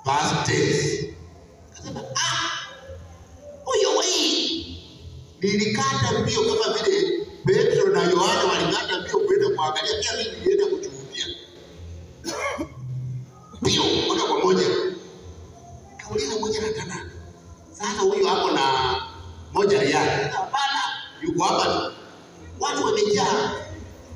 past tense. Akasema huyo wewe nilikata mbio kama vile Petro na Yohana walikata mbio kwenda kuangalia, pia mimi nilienda kuchungulia mbio moja kwa moja. Kauliza moja na tano, sasa huyo hapo na moja yake. Hapana, yuko hapa tu, watu wamejaa.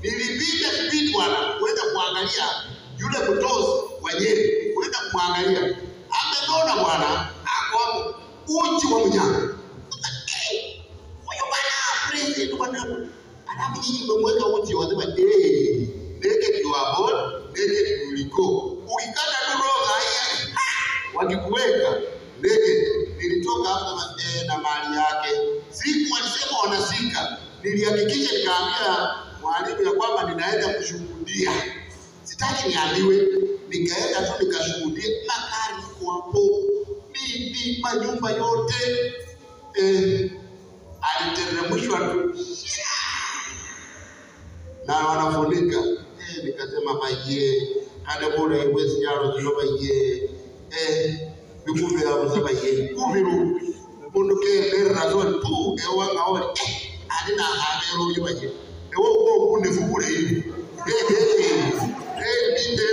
Nilipita speed bwana kwenda kuangalia yule mtozi wa Nyeri, kwenda kumwangalia. Ameona bwana ako uchi wa mnyama. Huyo bwana president bwana, alafu nyinyi mmemweka uchi, wasema naked you are born, naked you will go. Ukikata tu roho haya wakikuweka naked. Nilitoka hapa na mali yake. Siku walisema wanasika, nilihakikisha nikaambia mwalimu ya kwamba ninaenda kushuhudia. Sitaki niambiwe, nikaenda tu nikashuhudia. Magari hapo, bibi, majumba yote aliteremshwa tu na wanafunika. Nikasema maye hada bora iwezi yaro tuloba ye bikume ya kusema ye kubiru bunduke berra zone tu ewa ngawali adina habero yubaje ewo ko kunde fukure hivi binde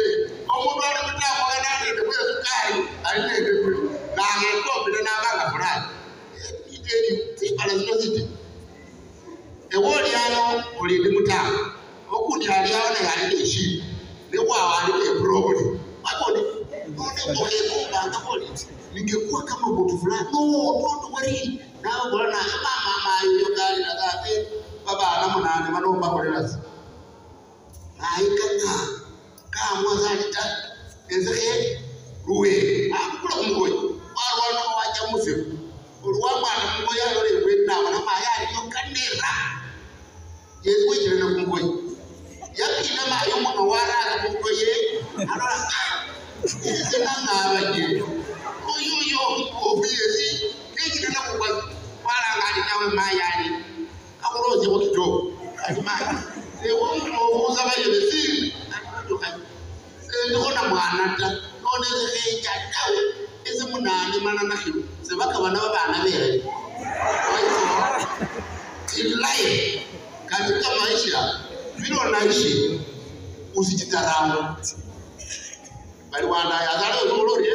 omubale mutako kanane de kwa sukari alinde na ngeko bila na banga fulani ideni tipala zilozite ewo lyano ulinde mutako okundi aliyaona yalinde shi lewa walinde problem akoni mbona ningekuwa kama mtu fulani don't worry nao bwana mama hiyo gari na dada baba anamunane manomba kolelasi aikana kama zalita ezeke ruwe akula kumgoyi warwana wacha musifu urwama na mgoyi yale kwenda na mayari yokanera yesu wejele na kumgoyi yakina mayo mwana wara kumgoyi ara Senanga oyo obiyezi kiki na kwa para ngani nawe mayani akuroze okito atima ewo uza baye bisi ndikona mwana ta none zekeja tawe ezimunani mana nahiru sebaka bana babana bere in life katika maisha vile unaishi usijitarau bali wana yazalo lolorie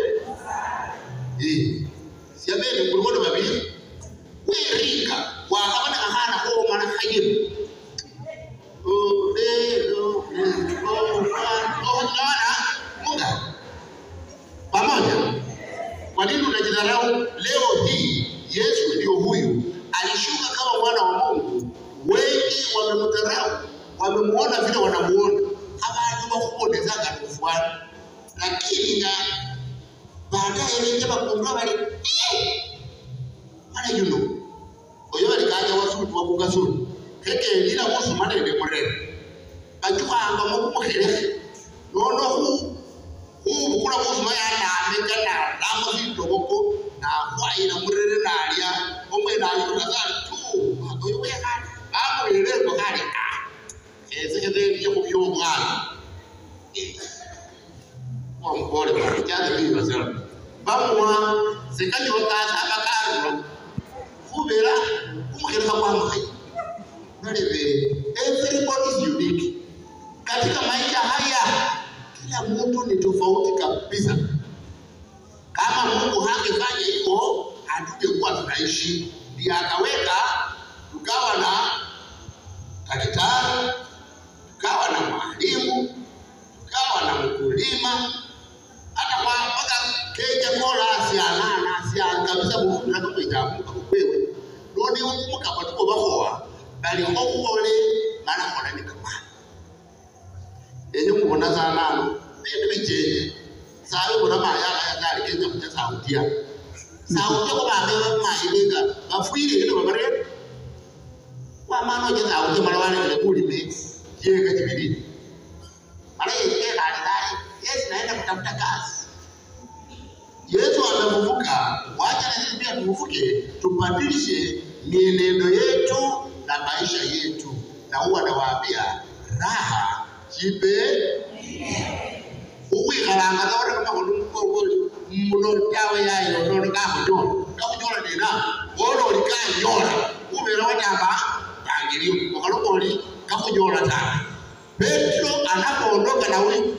siameni kulikono babili werika wakabana ahana ko mana hajibu munga pamoja. Kwa nini unajidharau leo hii? Yesu ndio huyu alishuka kama mwana wa Mungu. Wengi wamemdharau, wamemuona vile wanamuona, abantu bakuboneza kufuata. Lakini na baadaye nje bakundwa bali ana yuno oyo bali kaja wasutu wakugasuru keke lila musu manene murere bajuhanga mu kumuhere nono hu bukura musu mayana amekana lamo zitoboko na kwaina murere nalia omwe nayo nazali tu oyo wekana amurere ko kali ezekeze byo kubyomwana mpole kijana hivi nasema bamwa zikachoka abakaro kubera kumukira kwa mkai nalebe everybody is unique katika maisha haya. Kila mtu ni tofauti kabisa. Kama Mungu hangefanya hivyo hatungekuwa tunaishi. Ndiye akaweka tukawa na daktari, tukawa na mwalimu, tukawa na mkulima, hata kwa mpaka keje kola asiana kabisa Mungu na kumitamuka kwewe none ukumuka batuko bakowa bali okole mana kona nikama enyo kubona sana bijeje sawe bona mayaka yakali kenza kutya sautia ko bambe bamayinga bafuire ino babare kwa mano je sauti malwane le kulime je kajibidi ale yeye ndani Yesu naenda kutafuta kazi. Yesu amefufuka, wacha na sisi pia tufufuke, tubadilishe mienendo yetu na maisha yetu. Na huwa nawaambia raha jipe uwe karanga kaona kama muno tawe yayo no kakujola nena olo likanyola ubera wajamba bangilio okalokoli kakujola tana. Petro anapoondoka na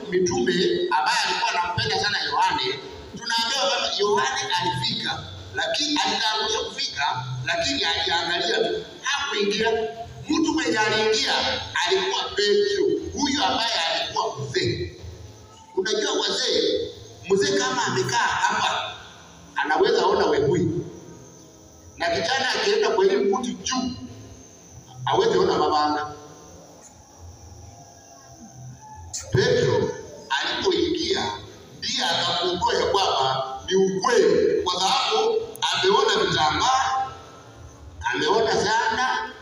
mitume ambaye alikuwa anampenda sana Yohane, tunaambiwa kwamba Yohane alifika, lakini alitangulia kufika, lakini aliangalia tu, hakuingia. Mtu mwenye aliingia alikuwa Petro, huyu ambaye alikuwa mzee. Unajua wazee, mzee kama amekaa hapa anaweza ona wengui, na kijana akienda kwa ile mti juu hawezi ona mabanga. Petro alipoingia ndiye akagundua ya kwamba ni ukweli, kwa sababu ameona vitambaa, ameona sana,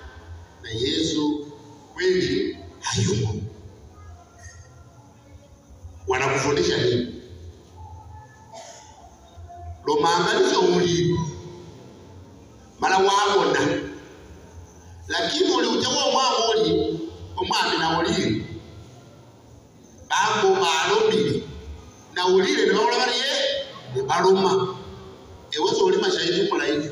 na Yesu kweli hayumo. Wanakufundisha nini? Lomangalisho uli mala wabona, lakini uli ujawa mwangu uli omwami na uli bambo balobili na ulile ne bawola baliye ne baluma. Ewezo oli mashahidi mulayi,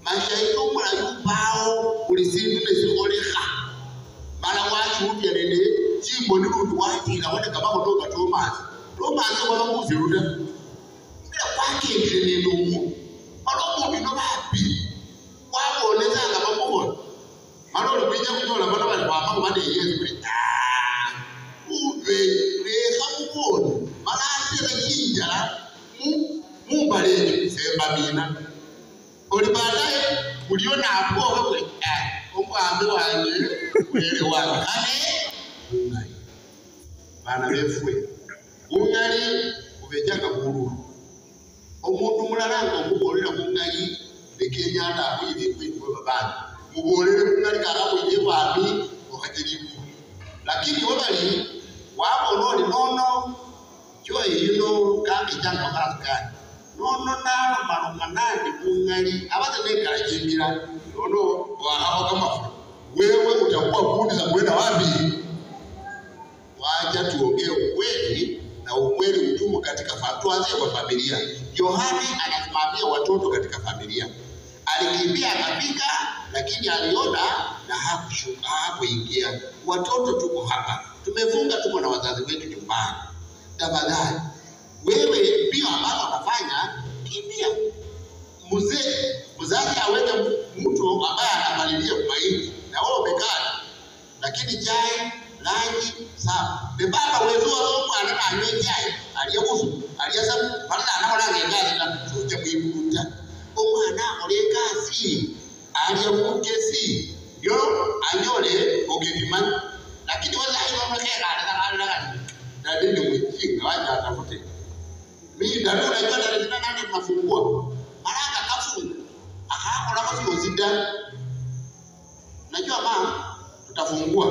mashahidi mulayi bao ulisindu nezikolekha mala wachupya nene chimoni lutu wachila wone kabako toka Tomasi wala muziruda bila kwakindile nendumu alomu bino bapi waboneza nga bamukola maloli kuija kunyola bana bali kwamako bade Yesu Reza mukoni malatira kinjala mumbaleje sembabina oli baadaye uliona apoka kwe omwambe wange wele wakane ungai bana befwe ungali ubejaga buru omuntu mulalanga okubolera kungali bekenyanda akuyire kwekwe babana mubolere kungali kakabwije bwabi okajiribu, lakini wabali wabonoli nono joy yuno kambi janga kaskani nono na marumanani kungali abate nekala jimbira nono wahao kama wewe utakuwa kundi za kwenda wapi? Wacha tuongee ukweli, na ukweli utumu katika tuanze kwa familia. Yohane anasimamia watoto katika familia. Alikimbia akafika, lakini aliona na hakuingia. Watoto tuko hapa, tumefunga, tuko na wazazi wetu nyumbani. Tafadhali wewe pia ambao unafanya kimbia. Mzazi aweke mtu ambaye anamalilia mahindi na wao umekaa, lakini chai rangi sawa. Baba wewe wao ananywa chai aliyabusu aliyasa bana anaona ngazi na tuche kuibuta omwana oleka si aliyamukesi yo anyole ogetimani, lakini wala hiyo mkeka anataka na ndio mwingi wacha atafute mimi ndio najua ndio nani tunafungua haraka kafunga akaona kwa zida najua mama tutafungua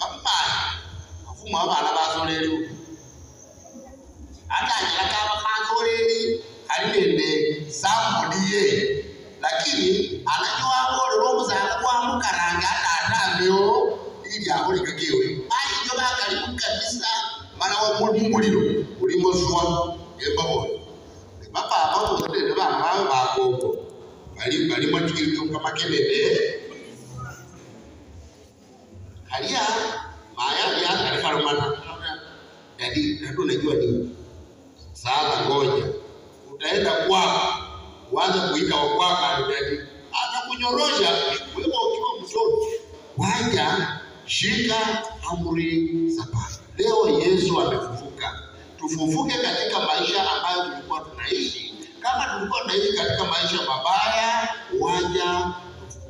baba afuma abana basolelu hata akaka basoleli alinde sambudiye, lakini anajua bora roho za kwa mukaranga atambeo ili akolika kiwe ai ndio bakali kabisa mara wa muliro ulimo zwa ebabo baba hapo ndio bana wao bakoko bali mwatikio kama kelele halia maya ya alifarumana jadi ndio unajua nini sasa ngoja utaenda kwako uanze kuita kwako ndio atakunyorosha wewe ukiwa mtoto waja shika amri za Bwana. Leo Yesu amefufuka, tufufuke katika maisha ambayo tulikuwa tunaishi. Kama tulikuwa tunaishi katika maisha mabaya, waja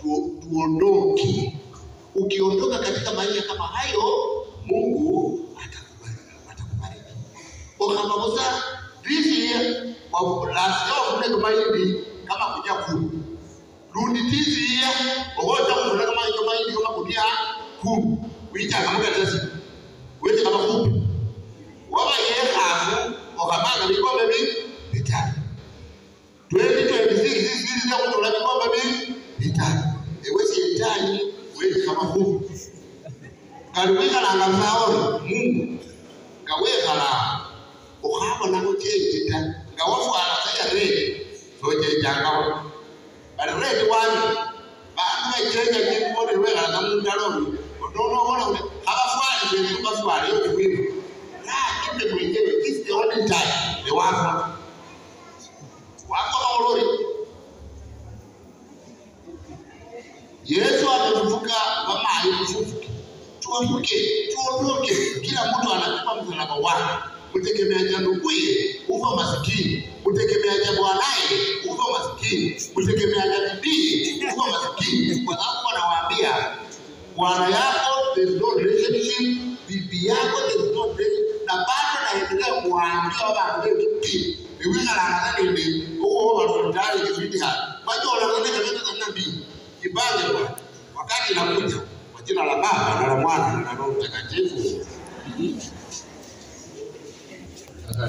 tuondoke. Ukiondoka katika maisha kama hayo, Mungu atakubariki. Okamabuza bizi wa lasio kule kama hivi kama kuja ku. Lundi tizi ya ogota kule kama hivi kama kuja ku. Wita kama katasi. Wewe kama kupi. Waba yeye hafu okamanga bikombe bitatu. 2026 sisi ndio kutola bikombe bitatu. Ewe shetani wewe kama kupi. Kaliweka na ngazao Mungu. Kaweka la. Okaba na kuchejita Kawafu anasema red. Soje jangao. But red one. Baada ya jenga ni mbona wewe anamundalo. Ndio unaona hawafai ndio bafari yote hivi. Na kitu mwenyewe is the only time the one. Wako maulori. Yesu amefufuka kama alifufuka. Tuondoke. Kila mtu anachukua msalaba wake. Kutegemea jambo kuye, ufa maskini. Kutegemea jambo anaye, ufa maskini. Kutegemea jambo bibi, ufa maskini. Kwa sababu anawaambia, bwana yako there is no relationship, bibi yako there is no relationship. Na bado naendelea kuwaambia watu kipi. Niweza la ngani huko wanataka kizidi hapa. Kwa hiyo wanaenda kabisa na bibi. Kibange kwa wakati inakuja kwa jina la Baba na la Mwana na Roho Mtakatifu. Sasa